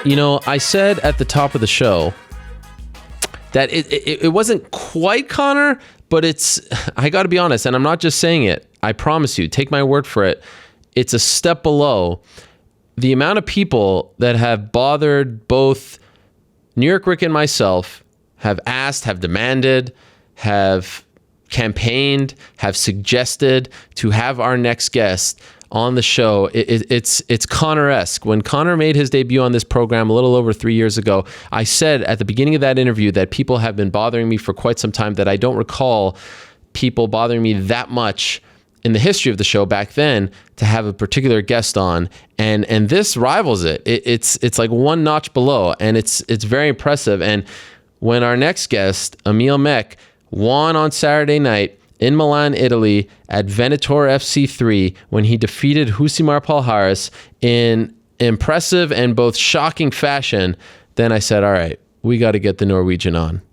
You know, I said at the top of the show that it wasn't quite Conor, but I got to be honest, and I'm not just saying it. I promise you, take my word for it. It's a step below. The amount of people that have bothered both New York Rick and myself, have asked, have demanded, have campaigned, have suggested to have our next guest on the show. It's Conor-esque. When Conor made his debut on this program a little over 3 years ago, I said at the beginning of that interview that people have been bothering me for quite some time, that I don't recall people bothering me that much in the history of the show back then to have a particular guest on, and this rivals it. It's like one notch below, and it's very impressive. And when our next guest, Emil Meek, won on Saturday night in Milan, Italy at Venator FC 3 when he defeated Rousimar Palhares in impressive and both shocking fashion, then I said, all right, we got to get the Norwegian on.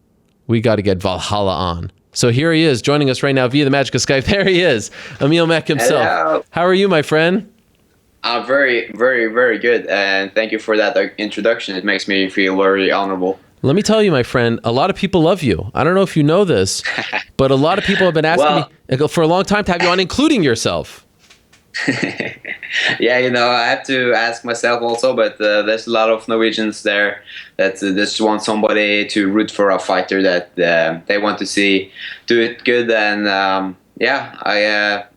We got to get Valhalla on. So here he is joining us right now via the magic of Skype. There he is, Emil Meek himself. Hello. How are you, my friend? I'm very, very, very good. And thank you for that introduction. It makes me feel very honorable. Let me tell you, my friend, a lot of people love you. I don't know if you know this, but a lot of people have been asking me for a long time to have you on, including yourself. Yeah, I have to ask myself also, but there's a lot of Norwegians there that just want somebody to root for, a fighter that they want to see do it good. And I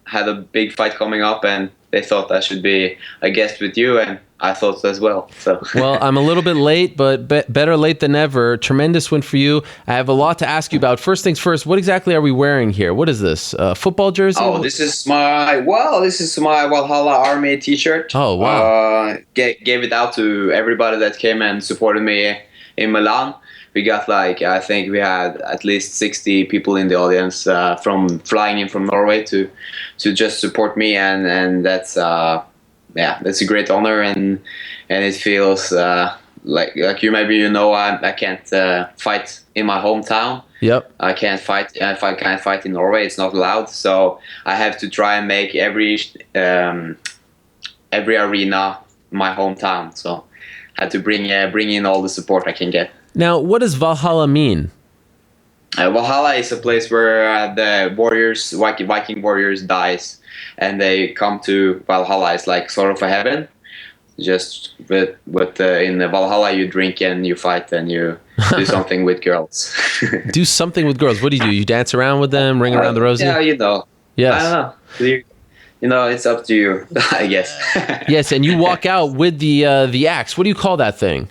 had a big fight coming up, and they thought I should be a guest with you, and I thought as well. So well, I'm a little bit late, but better late than never. Tremendous win for you. I have a lot to ask you about. First things first, what exactly are we wearing here? What is this? Football jersey? Oh, this is my Valhalla Army t-shirt. Oh, wow. Gave it out to everybody that came and supported me in Milan. We got I think we had at least 60 people in the audience from flying in from Norway to just support me, and that's that's a great honor, and it feels like I can't fight in my hometown. Yep. I can't fight. If I can't fight in Norway, it's not allowed. So I have to try and make every arena my hometown. So I had to bring in all the support I can get. Now, what does Valhalla mean? Valhalla is a place where the warriors, Viking warriors, dies, and they come to Valhalla. It's like sort of a heaven. Just with in the Valhalla, you drink and you fight and you do something with girls. Do something with girls. What do? You dance around with them, ring around the rosy? Yeah, Yes. I don't know. It's up to you, I guess. Yes, and you walk out with the axe. What do you call that thing?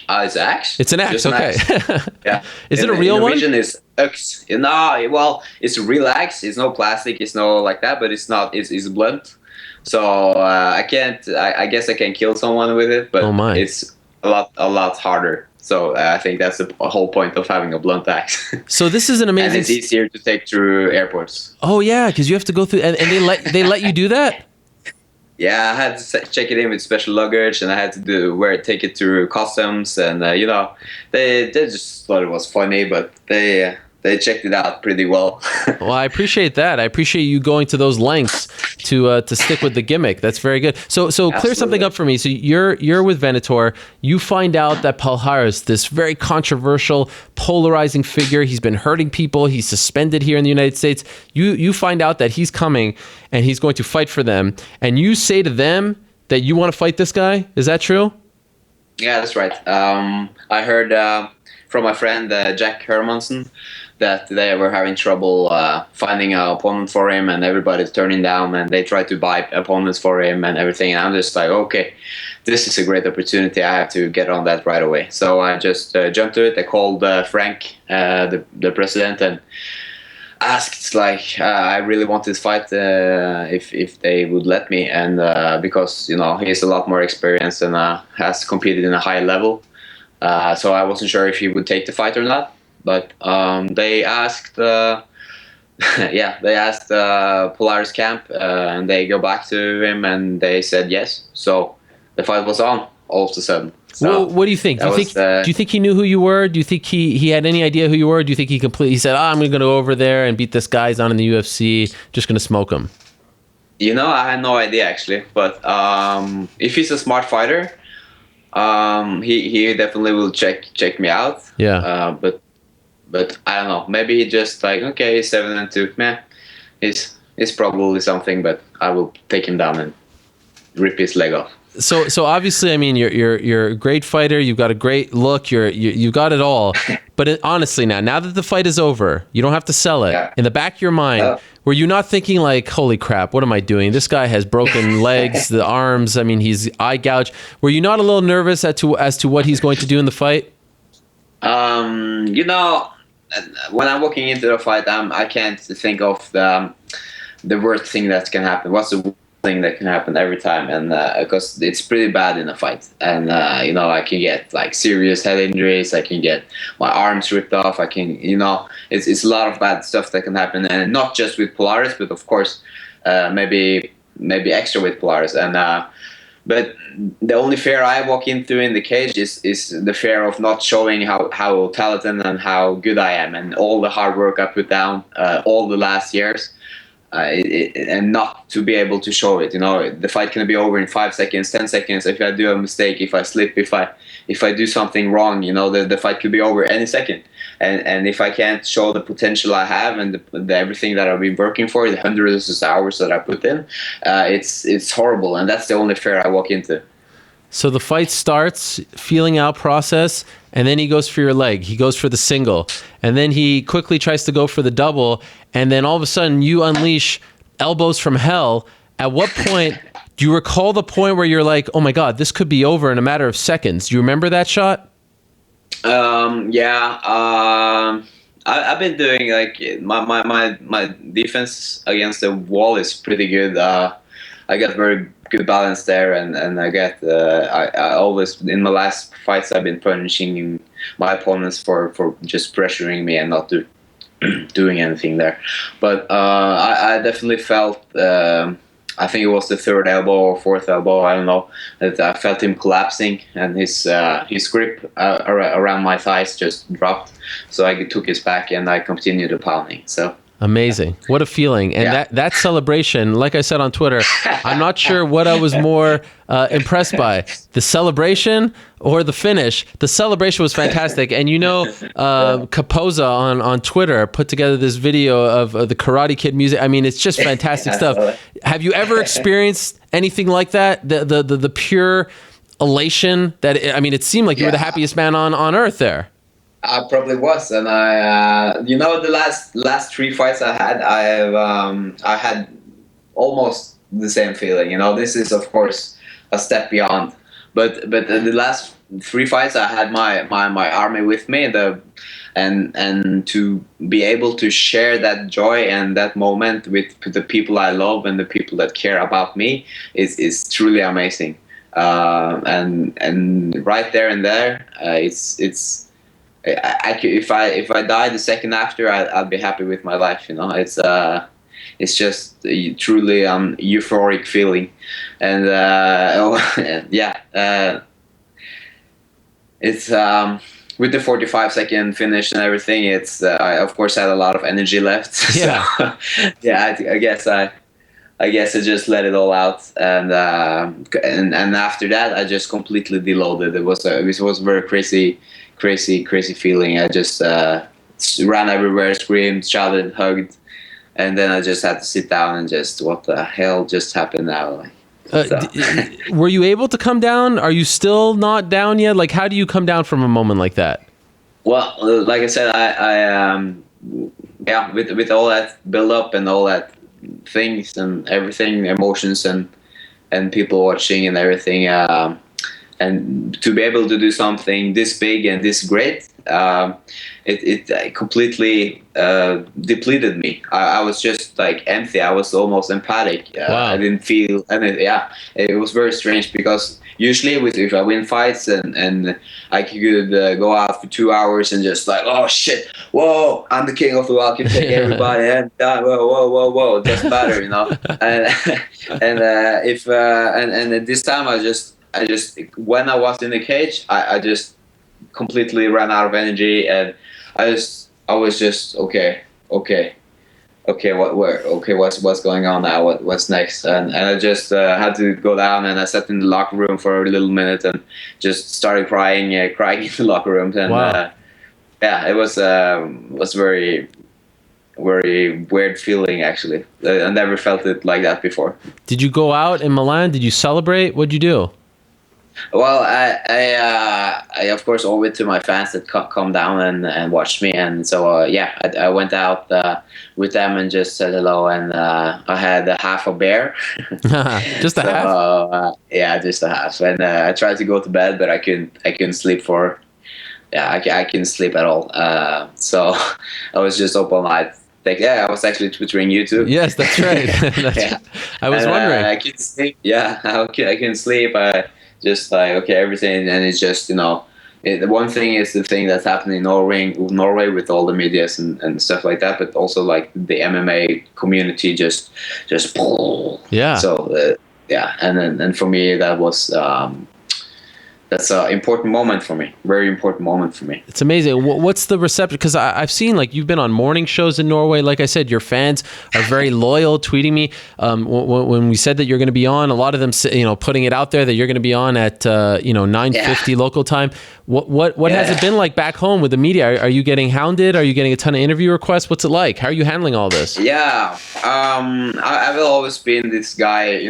It's axe. It's an axe. Just Okay. Axe. Yeah. Is it a real one? Norwegian is axe. No, well, it's a real axe. It's no plastic. It's no like that, but it's not. It's blunt. So I can't. I guess I can kill someone with it, but it's a lot harder. So I think that's the whole point of having a blunt axe. So this is an amazing. And it's easier to take through airports. Oh yeah, because you have to go through, and they let you do that. Yeah, I had to check it in with special luggage, and I had to take it through customs, and they just thought it was funny, but they checked it out pretty well. Well, I appreciate that. I appreciate you going to those lengths to stick with the gimmick. That's very good. So clear something up for me. So you're with Venator. You find out that Palhares, this very controversial, polarizing figure, he's been hurting people. He's suspended here in the United States. You find out that he's coming and he's going to fight for them, and you say to them that you want to fight this guy. Is that true? Yeah, that's right. I heard from my friend Jack Hermanson that they were having trouble finding an opponent for him, and everybody's turning down, and they try to buy opponents for him and everything. And I'm just like, okay, this is a great opportunity. I have to get on that right away. So I just jumped to it. I called Frank, the president, and asked I really want this fight if they would let me, and because he has a lot more experience and has competed in a high level. So I wasn't sure if he would take the fight or not. But they asked, Polaris Camp, and they go back to him, and they said yes. So the fight was on all of a sudden. So well, what do you think? Do you think he knew who you were? Do you think he had any idea who you were? Do you think he said, I'm going to go over there and beat this guy he's on in the UFC, just going to smoke him? I had no idea actually. But if he's a smart fighter, He definitely will check me out. Yeah. But I don't know. Maybe he just like, okay, he's 7-2. Man, he's probably something. But I will take him down and rip his leg off. So obviously, I mean, you're a great fighter. You've got a great look. You've got it all. But honestly, now that the fight is over, you don't have to sell it. Yeah. In the back of your mind, were you not thinking like, holy crap, what am I doing? This guy has broken legs, the arms. I mean, he's eye gouged. Were you not a little nervous as to what he's going to do in the fight? You know, when I'm walking into the fight, I can't think of the worst thing that can happen. What's the worst thing that can happen every time? And because it's pretty bad in a fight, and you know, I can get like serious head injuries. I can get my arms ripped off. I can, you know, it's a lot of bad stuff that can happen, and not just with Palhares, but of course, maybe extra with Palhares. And but the only fear I walk into in the cage is the fear of not showing how talented and how good I am, and all the hard work I put down all the last years, and not to be able to show it. You know, the fight can be over in 5 seconds, 10 seconds. If I do a mistake, if I slip, if I do something wrong, you know, the fight could be over any second. And if I can't show the potential I have and the everything that I've been working for, the hundreds of hours that I put in, it's horrible. And that's the only fear I walk into. So the fight starts, feeling out process, and then he goes for your leg. He goes for the single. And then he quickly tries to go for the double. And then all of a sudden you unleash elbows from hell. At what point, do you recall the point where you're like, oh my God, this could be over in a matter of seconds? Do you remember that shot? Yeah. I've been doing like my defense against the wall is pretty good. I got very good balance there, and I get I always in my last fights I've been punishing my opponents for just pressuring me and not doing anything there. But I definitely felt I think it was the third elbow or fourth elbow, I don't know, that I felt him collapsing, and his grip around my thighs just dropped. So I took his back and I continued the pounding. So amazing. What a feeling. And that celebration, like I said on Twitter, I'm not sure what I was more impressed by, the celebration or the finish. The celebration was fantastic. And you know, Capoza on Twitter put together this video of the Karate Kid music. I mean, it's just fantastic stuff. Have you ever experienced anything like that? The pure elation that, I mean, it seemed like you were the happiest man on earth there. I probably was, and I, you know, the last 3 fights I had, I had almost the same feeling. You know, this is of course a step beyond, but the last 3 fights I had my army with me, and to be able to share that joy and that moment with the people I love and the people that care about me is truly amazing. And right there and there, if I die the second after, I'll be happy with my life. You know, it's just a truly euphoric feeling, and it's with the 45-second finish and everything. It's I of course had a lot of energy left. Yeah, so, yeah. I guess I just let it all out, and after that I just completely deloaded. It was a very crazy feeling. I just ran everywhere, screamed, shouted, hugged, and then I just had to sit down and just, what the hell just happened now? Were you able to come down? Are you still not down yet? Like, how do you come down from a moment like that? Well, like I said, I with all that build up and all that things and everything, emotions and people watching and everything, and to be able to do something this big and this great, it completely depleted me. I was just like empty. I was almost empathic. Wow. I didn't feel anything. Yeah, it was very strange, because usually if I win fights and I could go out for 2 hours and just like, oh shit, whoa, I'm the king of the world, I can take everybody, and whoa, it doesn't matter, you know. And this time I just when I was in the cage, I just completely ran out of energy, and I was just okay. okay, what's going on now? What's next? And I just had to go down, and I sat in the locker room for a little minute and just started crying in the locker room. And Wow. yeah, it was very very weird feeling actually. I never felt it like that before. Did you go out in Milan? Did you celebrate? What'd you do? Well, I of course owe it to my fans that come down and watched me, and so yeah, I went out with them and just said hello, and I had a half a beer. Just a So half? yeah, just a half, and I tried to go to bed, but I couldn't sleep for yeah, I couldn't sleep at all. So I was just up all night. Like, yeah, I was actually twittering you too. Yes, that's right. Yeah. I was And, wondering. I couldn't sleep. Yeah, I couldn't sleep. I just like okay, everything, and it's just the one thing is the thing that's happening in Norway with all the medias and stuff like that, but also like the MMA community just Yeah. so yeah, and for me that was that's an important moment for me, very important moment for me. It's amazing. What's the reception? Because I've seen like you've been on morning shows in Norway. Like I said, your fans are very loyal, tweeting me. When we said that you're going to be on, a lot of them, putting it out there that you're going to be on at 9:50 local time. What has it been like back home with the media? Are you getting hounded? Are you getting a ton of interview requests? What's it like? How are you handling all this? Yeah, I've always been this guy.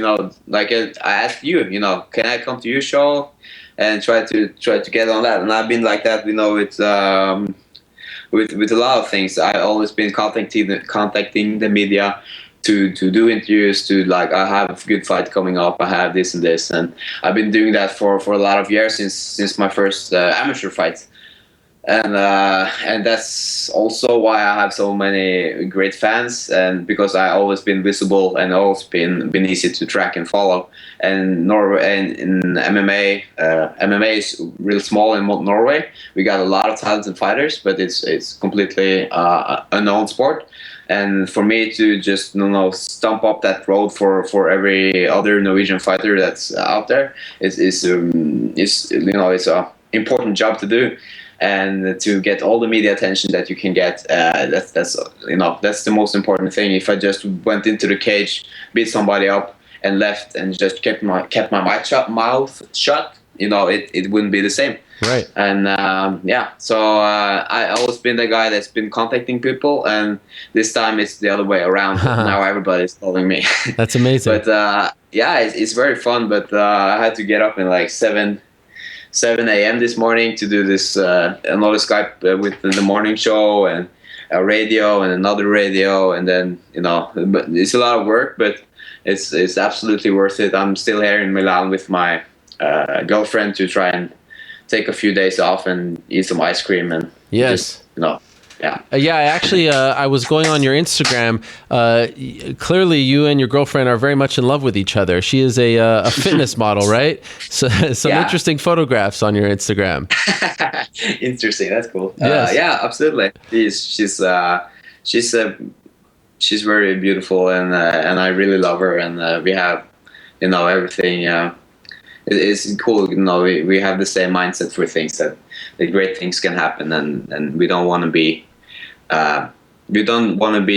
Like I asked you, can I come to your show? And try to get on that, and I've been like that, with a lot of things. I've always been contacting the media to do interviews. To like, I have a good fight coming up. I have this and this, and I've been doing that for a lot of years since my first amateur fight. And that's also why I have so many great fans, and because I always been visible and always been easy to track and follow. And Norway and in MMA is real small in Norway. We got a lot of talented fighters, but it's completely unknown sport. And for me to just stump up that road for every other Norwegian fighter that's out there is it's a important job to do. And to get all the media attention that you can get, that's the most important thing. If I just went into the cage, beat somebody up, and left, and just kept my mouth shut, it wouldn't be the same. Right. And so I always been the guy that's been contacting people, and this time it's the other way around. Now everybody's calling me. That's amazing. But it's very fun. But I had to get up in like 7 a.m. this morning to do this another Skype with the morning show and a radio and another radio, and then but it's a lot of work, but it's absolutely worth it. I'm still here in Milan with my girlfriend to try and take a few days off and eat some ice cream and Yes. Yeah. Yeah, actually, I was going on your Instagram. Clearly, you and your girlfriend are very much in love with each other. She is a fitness model, right? So, some interesting photographs on your Instagram. Interesting. That's cool. Yes. Yeah, absolutely. She's very beautiful, and I really love her, and we have everything. It's cool. We have the same mindset for things, that great things can happen, and we don't want to be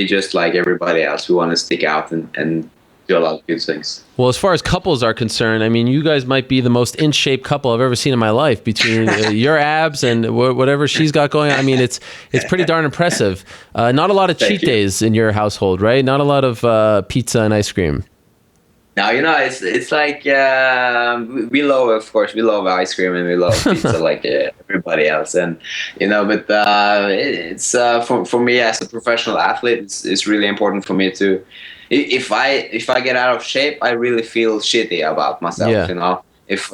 just like everybody else. We want to stick out and do a lot of good things. Well, as far as couples are concerned, I mean, you guys might be the most in shape couple I've ever seen in my life, between your abs and whatever she's got going on. I mean, it's pretty darn impressive. Not a lot of cheat days in your household, right? Not a lot of pizza and ice cream. Now, it's like we love ice cream and we love pizza like everybody else, and but it's for me as a professional athlete, it's really important for me to, if I get out of shape, I really feel shitty about myself. Yeah. If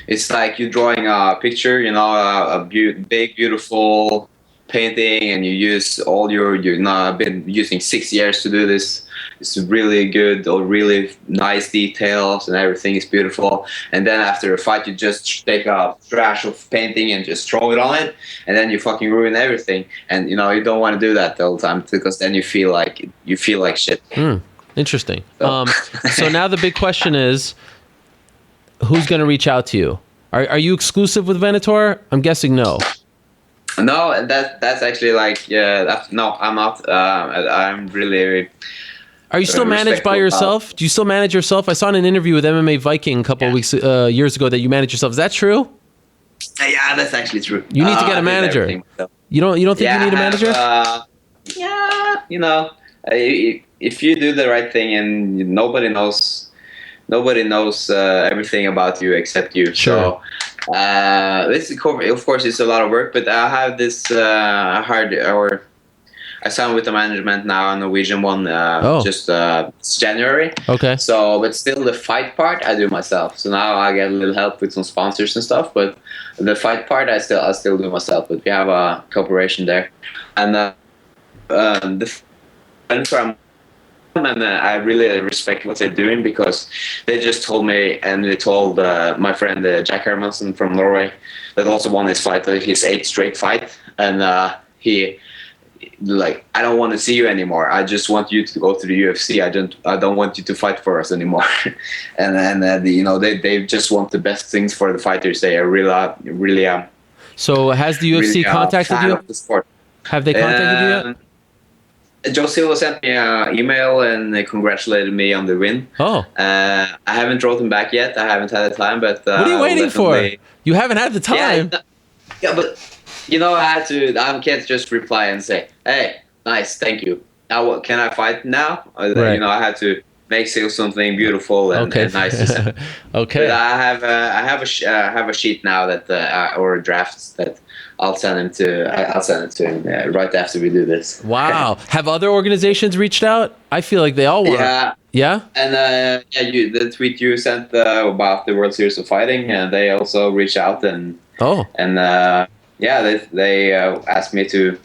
it's like you're drawing a picture, a big beautiful painting, and you use all I've been using 6 years to do this. It's really good, or really nice details, and everything is beautiful. And then after a fight, you just take a trash of painting and just throw it on it, and then you fucking ruin everything. And you don't want to do that the whole time, because then you feel like shit. Interesting. So now the big question is, who's going to reach out to you? Are you exclusive with Venator? I'm guessing no. No, that's actually like no, I'm not. I'm really Are you still managed by respectful about. yourself? Do you still manage yourself? I saw in an interview with MMA Viking a couple of weeks years ago that you manage yourself. Is that true? Yeah, that's actually true. You need to get a I did manager. everything myself. You don't think Yeah, you need a manager? yeah, if you do the right thing and nobody knows everything about you except you. Sure. So of course, it's a lot of work, but I have this I signed with the management now, a Norwegian one, just it's January. Okay. So, but still the fight part I do myself. So now I get a little help with some sponsors and stuff, but the fight part I still do myself. But we have a cooperation there, and the friends where and I really respect what they're doing because they just told me and they told my friend Jack Hermansen from Norway that also won his fight, his 8th straight fight, and he like, I don't want to see you anymore. I just want you to go to the UFC. I don't want you to fight for us anymore. and they just want the best things for the fighters. They are really So has the UFC really, contacted fan you? of the sport. Have they contacted you yet? Joe Silva sent me an email and they congratulated me on the win. Oh. I haven't wrote him back yet. I haven't had the time, but What are you waiting for? You haven't had the time. Yeah, but I can't just reply and say, "Hey, nice, thank you." Now, what can I fight now? Right. I had to make something beautiful and nice to say. Okay. But I have a sheet now that or drafts that I'll send it to him right after we do this. Wow. Have other organizations reached out? I feel like they all want. Yeah. Yeah. And the tweet you sent about the World Series of Fighting, they also reached out and they asked me to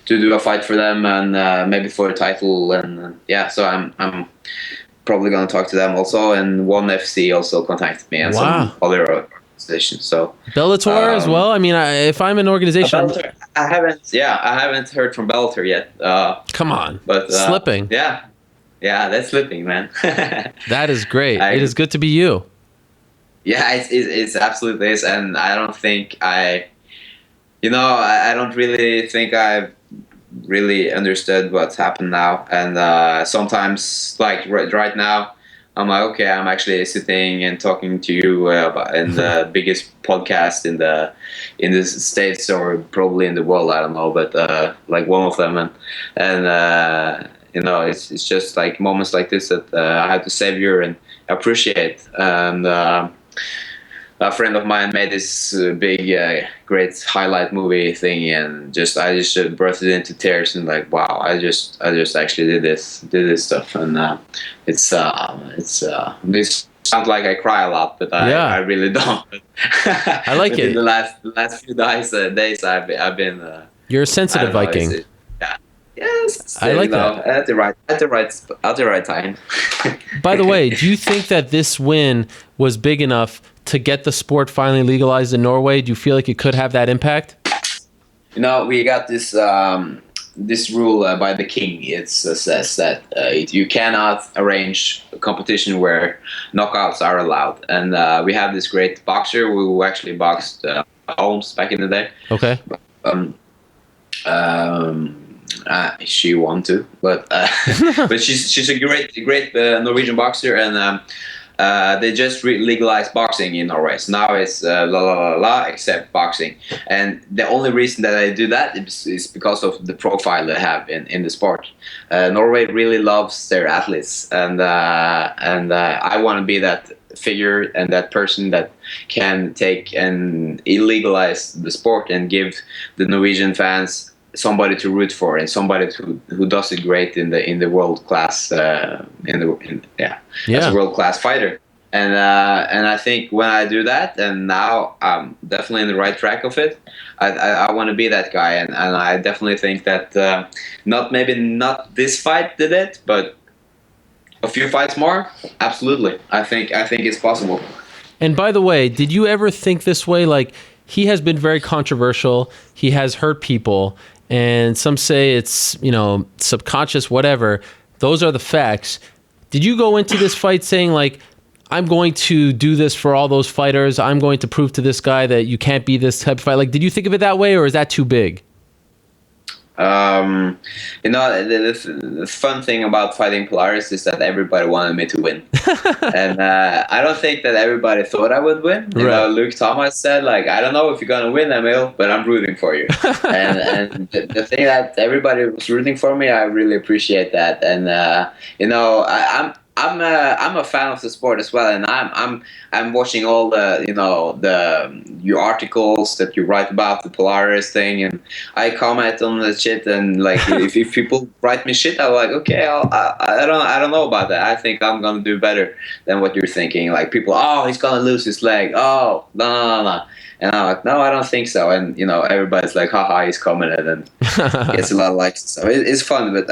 do a fight for them and maybe for a title and so I'm probably gonna talk to them also, and ONE FC also contacted me and some other organizations. So Bellator as well. I mean, if I'm an organization, I haven't heard from Bellator yet. Come on, but slipping. Yeah, that's slipping, man. That is great. It is good to be you. Yeah, it's absolutely is, and I don't think I don't really think I've really understood what's happened now. And sometimes, like right now, I'm like, okay, I'm actually sitting and talking to you in the biggest podcast in the States or probably in the world. I don't know, but like one of them, and it's just like moments like this that I have to savor and appreciate. And a friend of mine made this big, great highlight movie thing, and I just burst into tears and like, wow, I just actually did this stuff, and this sounds like I cry a lot, but I really don't. I like it. The last few days I've been. You're a sensitive Viking. Yes, I like that. At the right time. By the way, do you think that this win was big enough to get the sport finally legalized in Norway? Do you feel like it could have that impact? We got this rule by the king. It says that you cannot arrange a competition where knockouts are allowed. And we have this great boxer who actually boxed Holmes back in the day. Okay. She won too, but she's a great Norwegian boxer, and they just legalized boxing in Norway. So now it's except boxing, and the only reason that I do that is because of the profile they have in the sport. Norway really loves their athletes, and I want to be that figure and that person that can take and illegalize the sport and give the Norwegian fans somebody to root for and somebody who does it great in the world class as a world class fighter, and I think when I do that, and now I'm definitely in the right track of it, I want to be that guy, and I definitely think that not this fight did it, but a few fights more, absolutely. I think it's possible. And by the way, did you ever think this way? Like, he has been very controversial. He has hurt people. And some say it's, subconscious, whatever. Those are the facts. Did you go into this fight saying, like, I'm going to do this for all those fighters. I'm going to prove to this guy that you can't be this type of fight. Like, did you think of it that way, or is that too big? The fun thing about fighting Palhares is that everybody wanted me to win. And I don't think that everybody thought I would win. Luke Thomas said, like, I don't know if you're going to win, Emil, but I'm rooting for you. and the thing that everybody was rooting for me, I really appreciate that. And, I'm a fan of the sport as well, and I'm watching all your articles that you write about the Palhares thing, and I comment on the shit, and like if people write me shit, I'm like, okay, I don't know about that. I think I'm gonna do better than what you're thinking. Like people, oh, he's gonna lose his leg. Oh, no. And I'm like, no, I don't think so. And everybody's like, haha, he's coming, and then gets a lot of likes. So it's fun, but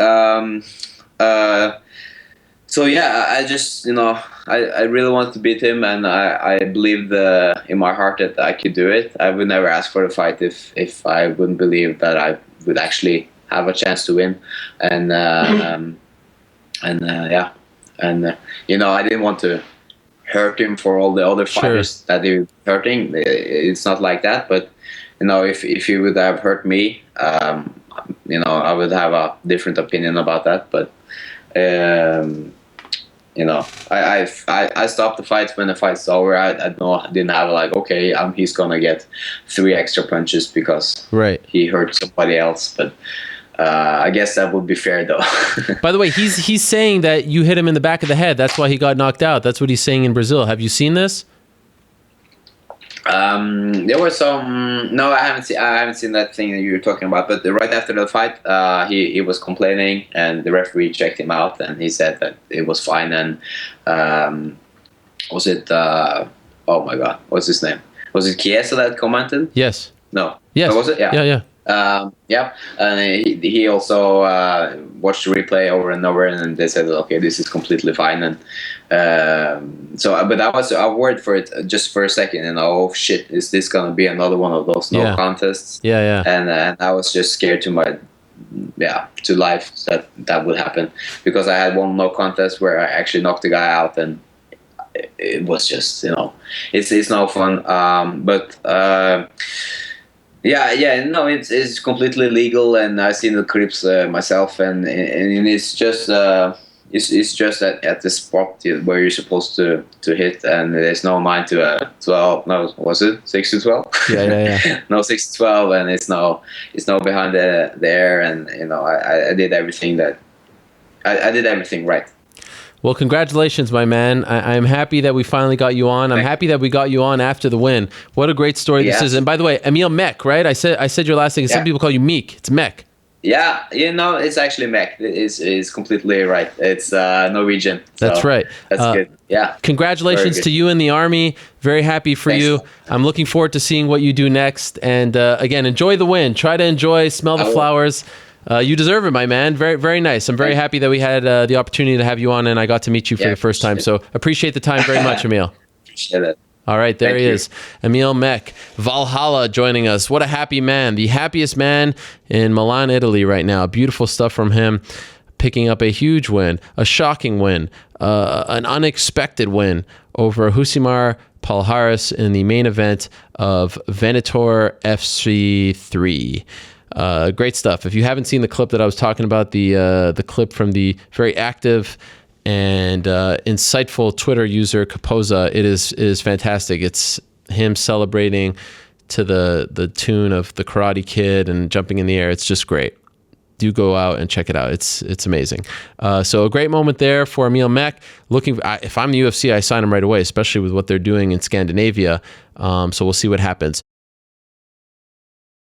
so yeah, I just I really wanted to beat him, and I believed in my heart that I could do it. I would never ask for the fight if I wouldn't believe that I would actually have a chance to win. And I didn't want to hurt him for all the other fighters that he was hurting. It's not like that, but if he would have hurt me, I would have a different opinion about that. But I stopped the fight when the fight's over. I didn't have like, okay, he's gonna get 3 extra punches because he hurt somebody else. But I guess that would be fair, though. By the way, he's saying that you hit him in the back of the head. That's why he got knocked out. That's what he's saying in Brazil. Have you seen this? There were some. No, I haven't seen that thing that you were talking about. But right after the fight, he was complaining, and the referee checked him out, and he said that it was fine. And was it? Oh my God, what's his name? Was it Chiesa that commented? Yes. No. Yes. Oh, was it? Yeah. Yeah. And he also watched the replay over and over, and they said, okay, this is completely fine. And but I was worried for it just for a second, and oh shit, is this gonna be another one of those no contests? Yeah. And I was just scared to life that would happen, because I had one no contest where I actually knocked the guy out, and it was just it's no fun. It's completely legal, and I've seen the clips myself, and it's just it's just at the spot where you're supposed to hit, and there's no 9 to 12. No, was it 6 to 12? Yeah. No, 6 to 12, and it's no behind there, and I did everything that I did everything right. Well, congratulations, my man. I'm happy that we finally got you on. I'm happy that we got you on after the win. What a great story this is. And by the way, Emil Meek, right? I said your last name. Some people call you Meek. It's Meek. Yeah, it's actually Meek. It's completely right. It's Norwegian. That's right. That's good. Yeah. Congratulations to you in the Army. Very happy for you. I'm looking forward to seeing what you do next. And again, enjoy the win. Try to smell the flowers. You deserve it, my man. Very, very nice. I'm very happy that we had the opportunity to have you on, and I got to meet you for the first time. So appreciate the time very much, Emil. Appreciate it. All right, there he is. Emil Meek, Valhalla, joining us. What a happy man. The happiest man in Milan, Italy right now. Beautiful stuff from him. Picking up a huge win, a shocking win, an unexpected win over Rousimar Palhares in the main event of Venator FC 3. Great stuff. If you haven't seen the clip that I was talking about, the clip from the very active and insightful Twitter user Kapoza, it is fantastic. It's him celebrating to the tune of the Karate Kid and jumping in the air. It's just great. Do go out and check it out. It's amazing. So a great moment there for Emil Meek. If I'm the UFC, I sign him right away, especially with what they're doing in Scandinavia. So we'll see what happens.